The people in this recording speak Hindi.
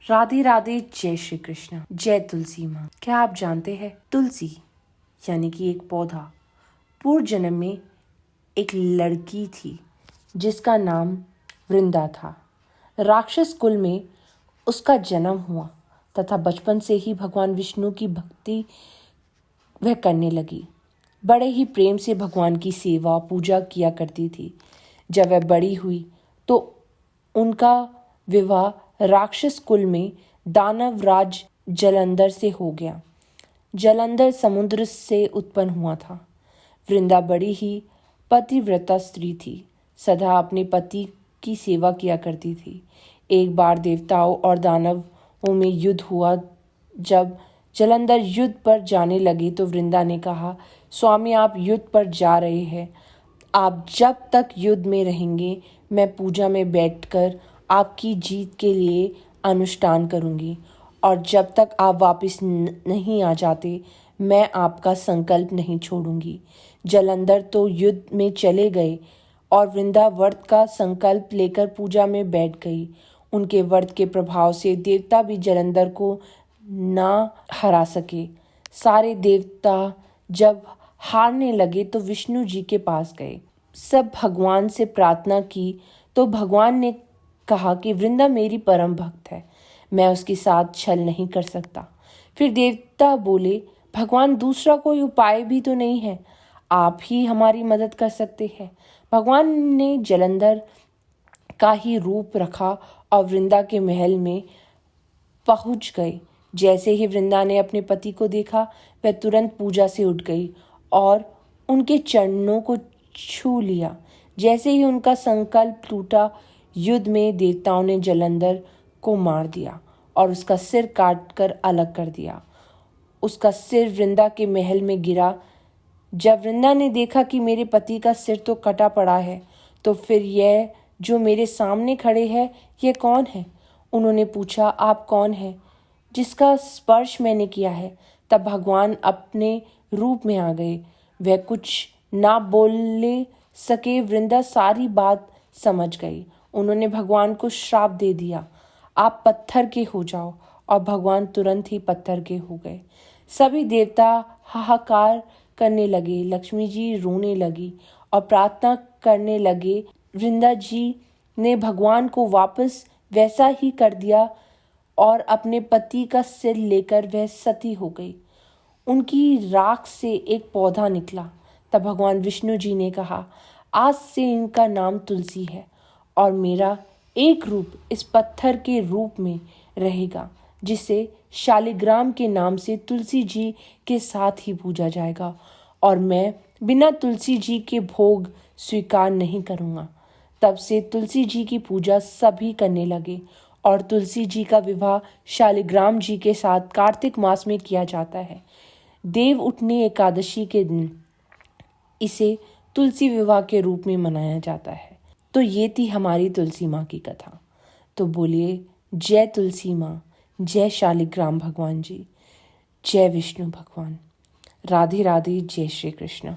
राधे राधे, जय श्री कृष्ण, जय तुलसी माँ। क्या आप जानते हैं, तुलसी यानी कि एक पौधा पूर्व जन्म में एक लड़की थी जिसका नाम वृंदा था। राक्षस कुल में उसका जन्म हुआ तथा बचपन से ही भगवान विष्णु की भक्ति वह करने लगी। बड़े ही प्रेम से भगवान की सेवा पूजा किया करती थी। जब वह बड़ी हुई तो उनका विवाह राक्षस कुल में दानव राज जलंधर से हो गया। जलंधर समुद्र से उत्पन्न हुआ था। वृंदा बड़ी ही पतिव्रता स्त्री थी, सदा अपने पति की सेवा किया करती थी। एक बार देवताओं और दानवों में युद्ध हुआ। जब जलंधर युद्ध पर जाने लगे तो वृंदा ने कहा, स्वामी आप युद्ध पर जा रहे हैं, आप जब तक युद्ध में रहेंगे मैं पूजा में बैठकर आपकी जीत के लिए अनुष्ठान करूंगी, और जब तक आप वापस नहीं आ जाते मैं आपका संकल्प नहीं छोड़ूंगी। जलंधर तो युद्ध में चले गए और वृंदा व्रत का संकल्प लेकर पूजा में बैठ गई। उनके व्रत के प्रभाव से देवता भी जलंधर को ना हरा सके। सारे देवता जब हारने लगे तो विष्णु जी के पास गए। सब भगवान से प्रार्थना की तो भगवान ने कहा कि वृंदा मेरी परम भक्त है, मैं उसके साथ छल नहीं कर सकता। फिर देवता बोले, भगवान दूसरा कोई उपाय भी तो नहीं है, आप ही हमारी मदद कर सकते हैं। भगवान ने जलंधर का ही रूप रखा और वृंदा के महल में पहुंच गए। जैसे ही वृंदा ने अपने पति को देखा वह तुरंत पूजा से उठ गई और उनके चरणों को छू लिया। जैसे ही उनका संकल्प टूटा, युद्ध में देवताओं ने जलंधर को मार दिया और उसका सिर काट कर अलग कर दिया। उसका सिर वृंदा के महल में गिरा। जब वृंदा ने देखा कि मेरे पति का सिर तो कटा पड़ा है, तो फिर यह जो मेरे सामने खड़े हैं यह कौन है? उन्होंने पूछा, आप कौन हैं जिसका स्पर्श मैंने किया है? तब भगवान अपने रूप में आ गए। वह कुछ ना बोले सके। वृंदा सारी बात समझ गई। उन्होंने भगवान को श्राप दे दिया, आप पत्थर के हो जाओ, और भगवान तुरंत ही पत्थर के हो गए। सभी देवता हाहाकार करने लगे। लक्ष्मी जी रोने लगी और प्रार्थना करने लगे। वृंदा जी ने भगवान को वापस वैसा ही कर दिया और अपने पति का सिर लेकर वह सती हो गई। उनकी राख से एक पौधा निकला। तब भगवान विष्णु जी ने कहा, आज से इनका नाम तुलसी है और मेरा एक रूप इस पत्थर के रूप में रहेगा, जिसे शालिग्राम के नाम से तुलसी जी के साथ ही पूजा जाएगा, और मैं बिना तुलसी जी के भोग स्वीकार नहीं करूँगा। तब से तुलसी जी की पूजा सभी करने लगे और तुलसी जी का विवाह शालिग्राम जी के साथ कार्तिक मास में किया जाता है। देव उठनी एकादशी के दिन इसे तुलसी विवाह के रूप में मनाया जाता है। तो ये थी हमारी तुलसी माँ की कथा। तो बोलिए, जय तुलसी माँ, जय शालिग्राम भगवान जी, जय विष्णु भगवान। राधे राधे, जय श्री कृष्ण।